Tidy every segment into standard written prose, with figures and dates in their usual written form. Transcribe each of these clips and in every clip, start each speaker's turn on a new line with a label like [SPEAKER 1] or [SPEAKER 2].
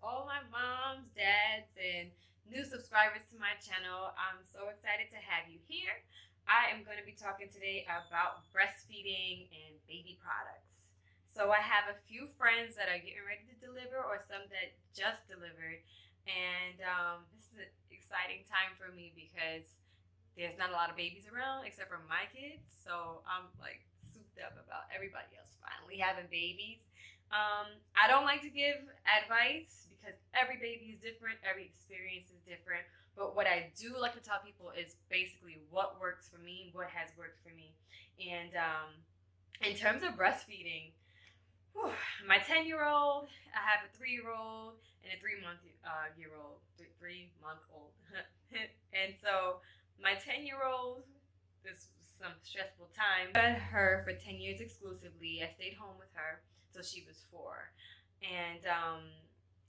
[SPEAKER 1] all my moms, dads, and new subscribers to my channel. I'm so excited to have you here. I am going to be talking today about breastfeeding and baby products. So I have a few friends that are getting ready to deliver or some that just delivered. And this is an exciting time for me because there's not a lot of babies around except for my kids. So I'm like souped up about everybody else finally having babies. I don't like to give advice because every baby is different, every experience is different. But what I do like to tell people is basically what works for me, what has worked for me. And in terms of breastfeeding, whew, my 10-year-old, I have a 3-year-old and a 3-month-year-old, 3-month-old. And so my 10-year-old, this was some stressful time. I had her for 10 years exclusively. I stayed home with her till she was 4. And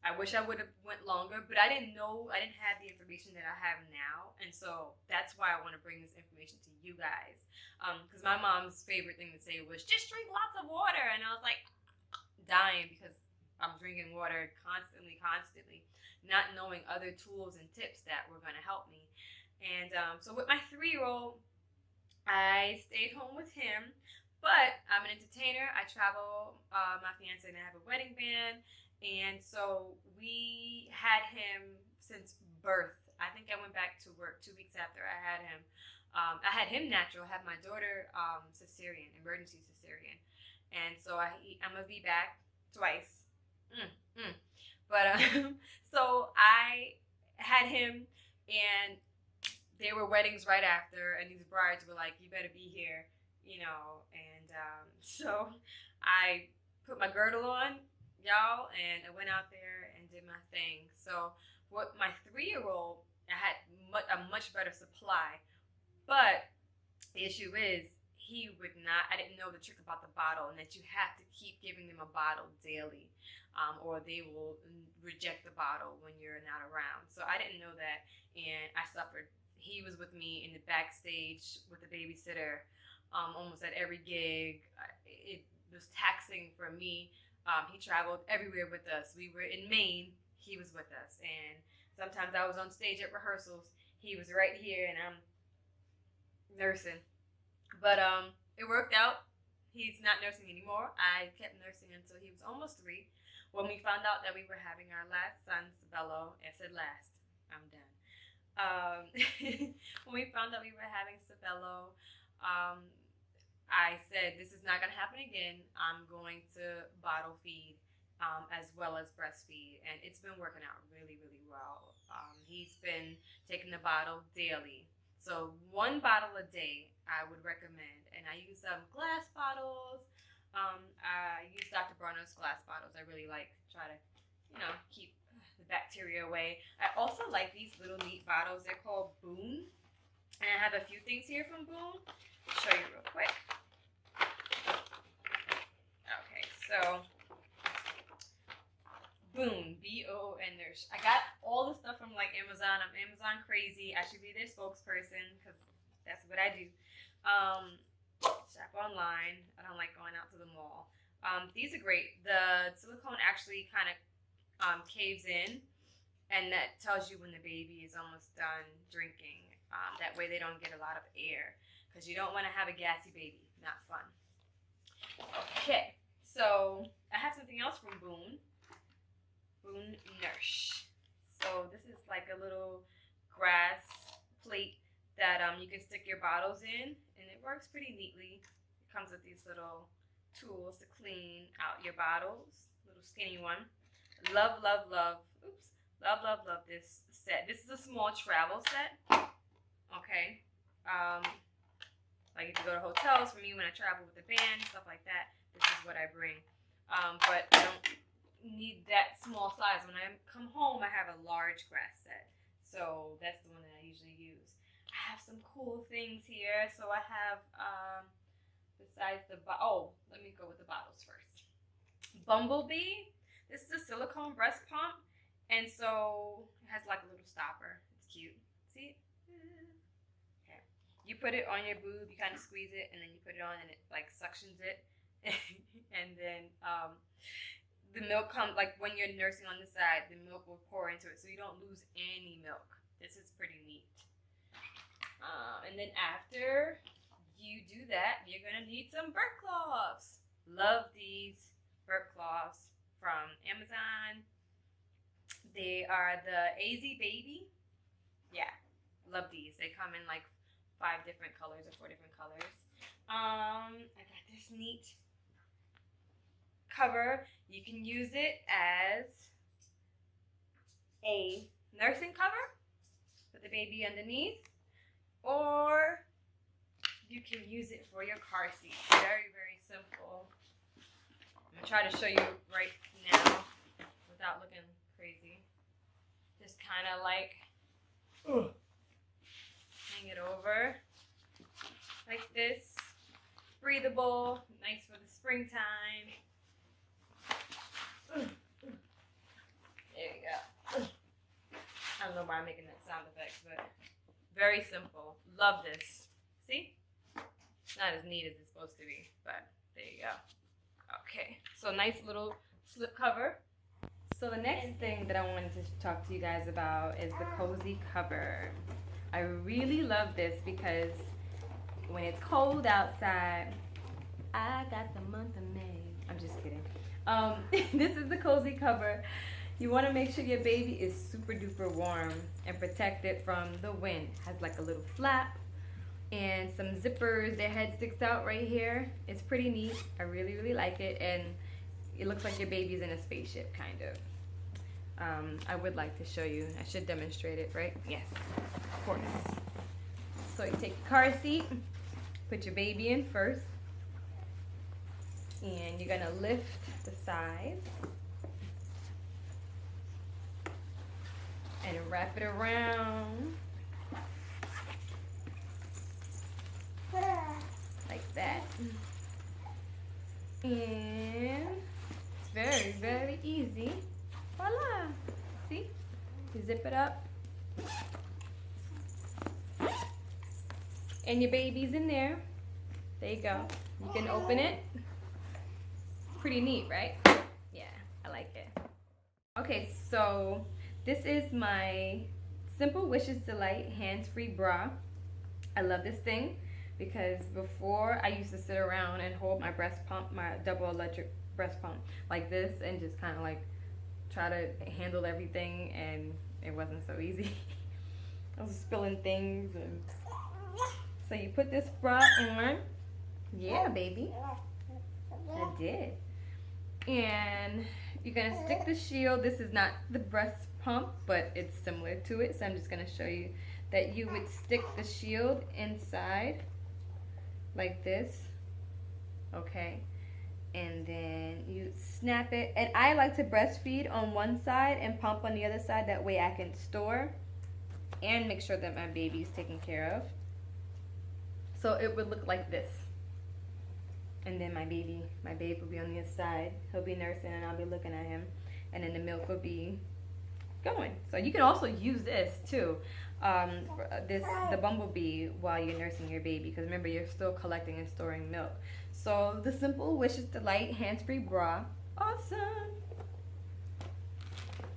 [SPEAKER 1] I wish I would have went longer, but I didn't have the information that I have now. And so that's why I want to bring this information to you guys. Because my mom's favorite thing to say was, just drink lots of water. And I was like, dying because I'm drinking water constantly, not knowing other tools and tips that were going to help me. And so with my 3-year-old, I stayed home with him, but I'm an entertainer. I travel, my fiance and I have a wedding band, and so we had him since birth. I think I went back to work 2 weeks after I had him. I had him natural. I had my daughter cesarean, emergency cesarean, and so I'm gonna be back twice. But so I had him, and there were weddings right after, and these brides were like, you better be here, you know. And so I put my girdle on, y'all, and I went out there and did my thing. So with my 3-year-old, I had a much better supply, but the issue is I didn't know the trick about the bottle, and that you have to keep giving them a bottle daily, or they will reject the bottle when you're not around. So I didn't know that, and I suffered. He was with me in the backstage with the babysitter almost at every gig. It was taxing for me. He traveled everywhere with us. We were in Maine. He was with us. And sometimes I was on stage at rehearsals. He was right here, and I'm nursing. But it worked out. He's not nursing anymore. I kept nursing until he was almost 3. When we found out that we were having our last son, Sabello, I said last. I'm done. When we found out we were having Sabello, I said, this is not going to happen again. I'm going to bottle feed as well as breastfeed. And it's been working out really, really well. He's been taking the bottle daily. So 1 bottle a day I would recommend. And I use glass bottles. I use Dr. Bronner's glass bottles. I really try to, keep the bacteria away. I also like these little neat bottles. They're called Boone. And I have a few things here from Boone. I'll show you real quick. Okay, so Boone, B-O-O-N. I got all the stuff from Amazon. I'm Amazon crazy. I should be their spokesperson because that's what I do. Shop online. I don't like going out to the mall. These are great. The silicone actually kind of caves in, and that tells you when the baby is almost done drinking. That way they don't get a lot of air, because you don't want to have a gassy baby. Not fun. Okay, so I have something else from Boone Nourish. So this is like a little grass plate that you can stick your bottles in, and it works pretty neatly. It comes with these little tools to clean out your bottles. Little skinny one. Love this set. This is a small travel set. Okay. Like if you go to hotels, for me when I travel with the band, stuff like that, this is what I bring. But I don't need that small size. When I come home, I have a large grass set. So that's the one that I usually use. I have some cool things here. So I have, besides let me go with the bottles first. Bumblebee. This is a silicone breast pump, and so it has like a little stopper. It's cute. See? Okay. You put it on your boob, you kind of squeeze it, and then you put it on, and it like suctions it. And then the milk comes, like when you're nursing on the side, the milk will pour into it, so you don't lose any milk. This is pretty neat. And then after you do that, you're gonna need some bird cloths. Love these bird cloths from Amazon. They are the AZ Baby. Yeah, love these. They come in like 5 different colors or 4 different colors. I got this neat cover. You can use it as a nursing cover with the baby underneath, or you can use it for your car seat. Very, very simple. I'm gonna try to show you right now without looking crazy. Just kind of like hang it over like this. Breathable, nice for the springtime. There you go. I don't know why I'm making that sound effect, but very simple. Love this. See? Not as neat as it's supposed to be, but there you go. Okay, so nice little slip cover. So the next thing that I wanted to talk to you guys about is the cozy cover. I really love this because when it's cold outside, I got the month of May. I'm just kidding. This is the cozy cover. You want to make sure your baby is super duper warm and protected from the wind. It has like a little flap and some zippers. Their head sticks out right here. It's pretty neat. I really, really like it, and it looks like your baby's in a spaceship, kind of. I would like to show you. I should demonstrate it, right? Yes, of course. So you take the car seat, put your baby in first, and you're gonna lift the sides and wrap it around like that. And it's very, very easy. Voila! See? You zip it up. And your baby's in there. There you go. You can open it. Pretty neat, right? Yeah, I like it. Okay, so this is my Simple Wishes Delight hands-free bra. I love this thing because before I used to sit around and hold my breast pump, my double electric breast pump like this, and just kind of like try to handle everything, and it wasn't so easy. I was spilling things, and so you put this bra on. Yeah, baby, I did. And you're gonna stick the shield. This is not the breast pump, but it's similar to it, so I'm just gonna show you that you would stick the shield inside like this, okay, and then you snap it. And I like to breastfeed on one side and pump on the other side, that way I can store and make sure that my baby's taken care of. So it would look like this, and then my babe will be on the other side. He'll be nursing and I'll be looking at him, and then the milk will be going. So you can also use this too, the bumblebee, while you're nursing your baby, because remember, you're still collecting and storing milk. So the Simple Wishes Delight hands-free bra, awesome,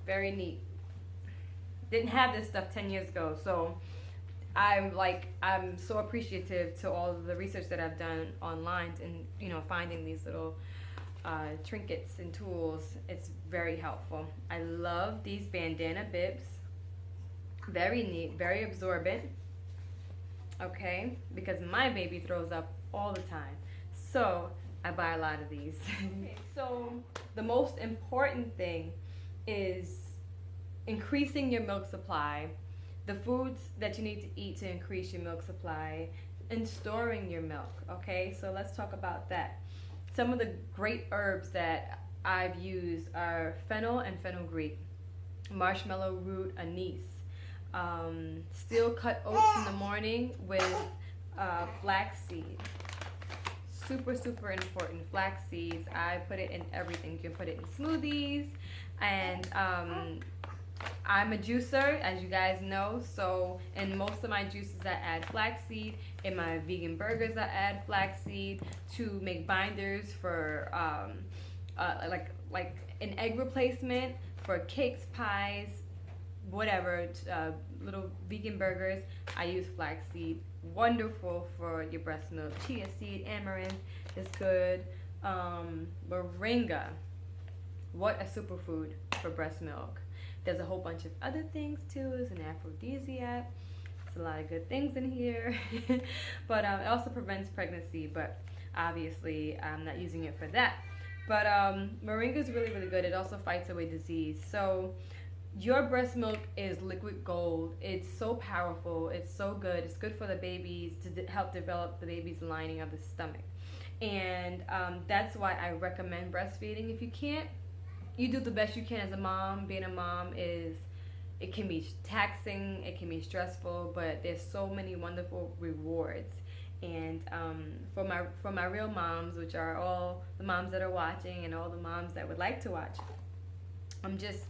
[SPEAKER 1] very neat. Didn't have this stuff 10 years ago, so I'm so appreciative to all of the research that I've done online, and finding these little trinkets and tools. It's very helpful. I love these bandana bibs. Very neat, very absorbent. Okay, because my baby throws up all the time, so I buy a lot of these. Okay, so the most important thing is increasing your milk supply, the foods that you need to eat to increase your milk supply, and storing your milk. Okay, so let's talk about that. Some of the great herbs that I've used are fennel and fenugreek, marshmallow root, anise, steel cut oats in the morning with flaxseed. Super, super important. Flax seeds, I put it in everything. You can put it in smoothies, and I'm a juicer, as you guys know, so in most of my juices I add flaxseed. In my vegan burgers I add flaxseed to make binders for like an egg replacement for cakes, pies, whatever, little vegan burgers, I use flaxseed. Wonderful for your breast milk. Chia seed, amaranth is good. Moringa, what a superfood for breast milk. There's a whole bunch of other things too. It's an aphrodisiac. There's a lot of good things in here. But it also prevents pregnancy, but obviously I'm not using it for that. But moringa is really, really good. It also fights away disease. So your breast milk is liquid gold. It's so powerful. It's so good. It's good for the babies to help develop the baby's lining of the stomach. And that's why I recommend breastfeeding. If you can't, you do the best you can as a mom. Being a mom it can be taxing, it can be stressful, but there's so many wonderful rewards. And for my real moms, which are all the moms that are watching and all the moms that would like to watch, I'm just,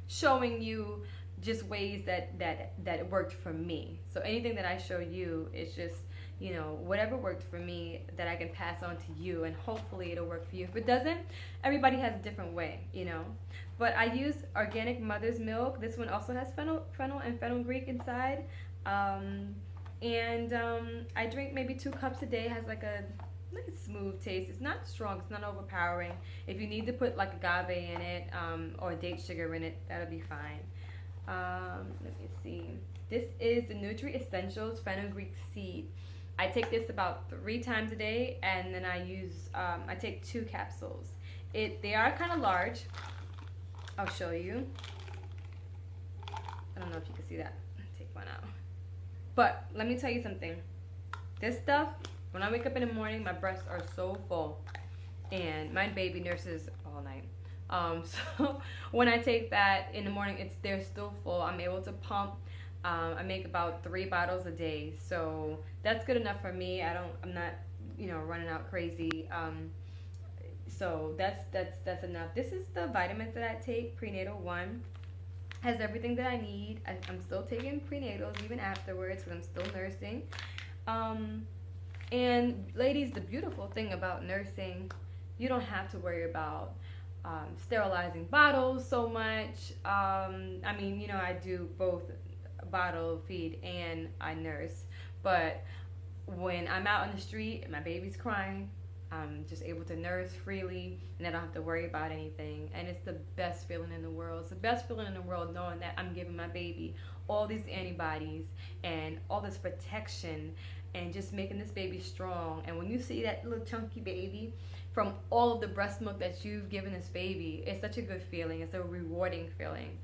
[SPEAKER 1] showing you just ways that it worked for me. So anything that I show you is just, whatever worked for me that I can pass on to you, and hopefully it'll work for you. If it doesn't, everybody has a different way, But I use organic mother's milk. This one also has fennel and fenugreek inside. I drink maybe 2 cups a day. It has like a nice smooth taste. It's not strong. It's not overpowering. If you need to put like agave in it or date sugar in it, that'll be fine. Let me see. This is the Nutri Essentials Fenugreek Seed. I take this about 3 times a day, and then I take 2 capsules. They are kind of large. I'll show you. I don't know if you can see that. Take one out. But let me tell you something. This stuff, when I wake up in the morning, my breasts are so full, and my baby nurses all night. So when I take that in the morning, they're still full. I'm able to pump. I make about 3 bottles a day, so that's good enough for me. I'm not, running out crazy. So that's enough. This is the vitamins that I take. Prenatal 1 has everything that I need. I'm still taking prenatals even afterwards because I'm still nursing. And ladies, the beautiful thing about nursing, you don't have to worry about sterilizing bottles so much. I do both bottle feed and I nurse, but when I'm out on the street and my baby's crying, I'm just able to nurse freely, and I don't have to worry about anything. And it's the best feeling in the world. It's the best feeling in the world, knowing that I'm giving my baby all these antibodies and all this protection, and just making this baby strong. And when you see that little chunky baby from all of the breast milk that you've given this baby, it's such a good feeling. It's a rewarding feeling.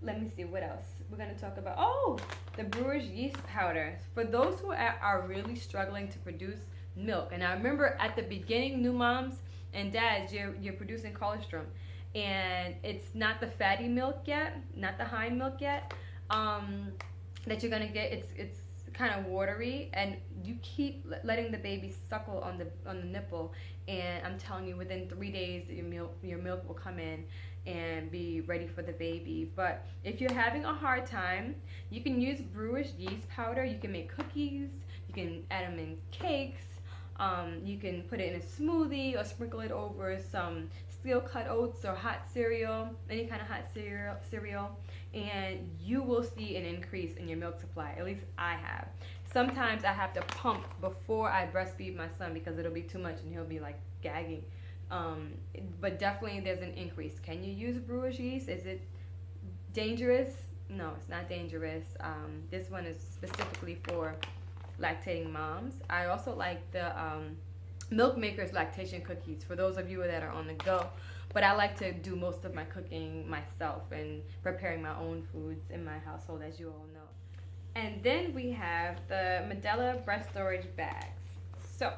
[SPEAKER 1] Let me see what else we're going to talk about. Oh, the brewer's yeast powder. For those who are really struggling to produce milk. And I remember at the beginning, new moms and dads, you're producing colostrum, and it's not the fatty milk yet, not the high milk yet, that you're going to get. It's kind of watery, and you keep letting the baby suckle on the nipple, and I'm telling you, within 3 days your milk will come in and be ready for the baby. But if you're having a hard time, you can use brewer's yeast powder. You can make cookies, you can add them in cakes, you can put it in a smoothie or sprinkle it over some steel cut oats or hot cereal, any kind of hot cereal, and you will see an increase in your milk supply. At least I have. Sometimes I have to pump before I breastfeed my son because it'll be too much and he'll be like gagging. But definitely there's an increase. Can you use brewer's yeast? Is it dangerous? No, it's not dangerous. This one is specifically for lactating moms. I also like the Milk Maker's lactation cookies for those of you that are on the go. But I like to do most of my cooking myself and preparing my own foods in my household, as you all know. And then we have the Medela breast storage bags. So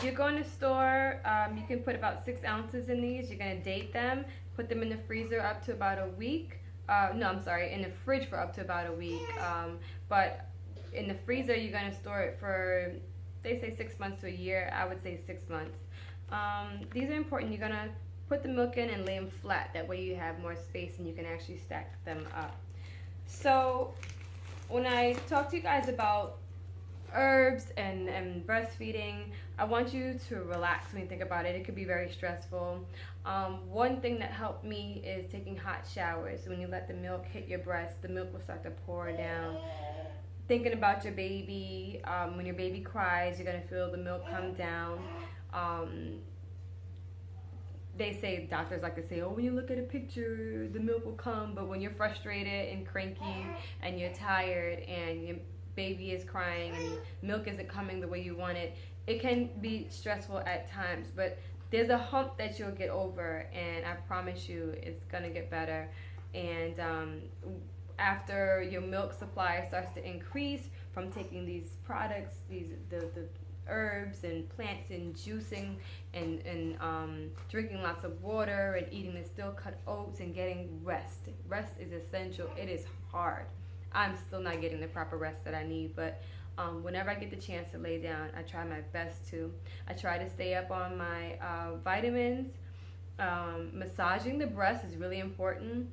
[SPEAKER 1] you're going to store, you can put about 6 ounces in these. You're going to date them, put them in the freezer up to about a week. In the fridge for up to about a week. But in the freezer, you're going to store it for, they say 6 months to a year. I would say 6 months. These are important. You're going to put the milk in and lay them flat. That way you have more space and you can actually stack them up. So when I talk to you guys about herbs and breastfeeding, I want you to relax when you think about it. It could be very stressful. One thing that helped me is taking hot showers. When you let the milk hit your breast, the milk will start to pour down. Thinking about your baby, when your baby cries, you're gonna feel the milk come down. Um, they say, doctors like to say, oh, when you look at a picture, the milk will come. But when you're frustrated and cranky and you're tired and your baby is crying and milk isn't coming the way you want it, it can be stressful at times. But there's a hump that you'll get over, and I promise you it's going to get better. And after your milk supply starts to increase from taking these products, the herbs and plants and juicing and drinking lots of water and eating the still cut oats and getting rest. Rest is essential. It is hard. I'm still not getting the proper rest that I need, but whenever I get the chance to lay down, I try my best to. I try to stay up on my vitamins. Massaging the breast is really important.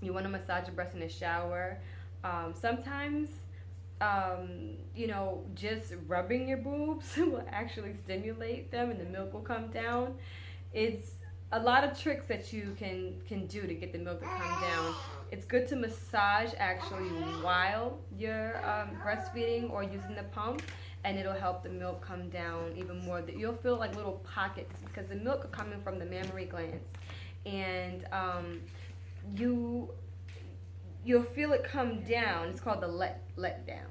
[SPEAKER 1] You want to massage your breast in the shower. Sometimes just rubbing your boobs will actually stimulate them and the milk will come down. It's a lot of tricks that you can do to get the milk to come down. It's good to massage actually while you're breastfeeding or using the pump, and it'll help the milk come down even more. You'll feel like little pockets because the milk are coming from the mammary glands, and you'll feel it come down. It's called the let down.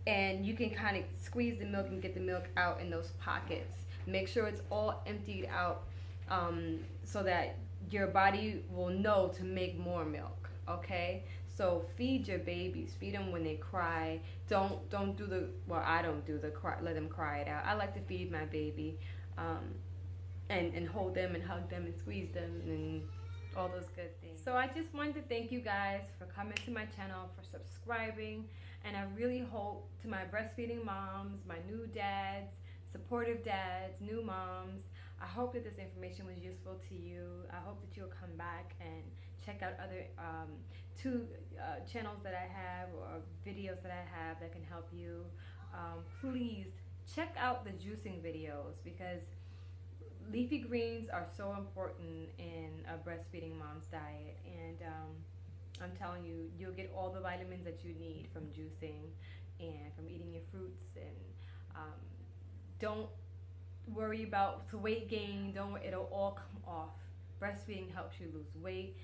[SPEAKER 1] And you can kind of squeeze the milk and get the milk out in those pockets. Make sure it's all emptied out so that your body will know to make more milk, okay? So feed your babies. Feed them when they cry. Don't do the, well, I don't do the cry, let them cry it out. I like to feed my baby and hold them and hug them and squeeze them and all those good things. So I just wanted to thank you guys for coming to my channel, for subscribing, and I really hope to my breastfeeding moms, my new dads, supportive dads, new moms, I hope that this information was useful to you. I hope that you'll come back and check out other two channels that I have or videos that I have that can help you. Please check out the juicing videos because leafy greens are so important in a breastfeeding mom's diet, and I'm telling you, you'll get all the vitamins that you need from juicing and from eating your fruits. And don't worry about the weight gain. It'll all come off. Breastfeeding helps you lose weight.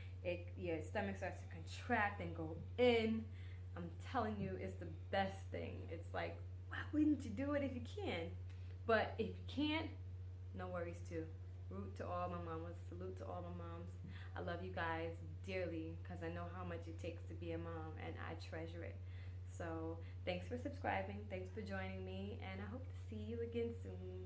[SPEAKER 1] Your stomach starts to contract and go in. I'm telling you, it's the best thing. It's like, why wouldn't you do it if you can? But if you can't, no worries too. Root to all my mamas. Salute to all my moms. I love you guys dearly because I know how much it takes to be a mom, and I treasure it. So thanks for subscribing. Thanks for joining me, and I hope to see you again soon.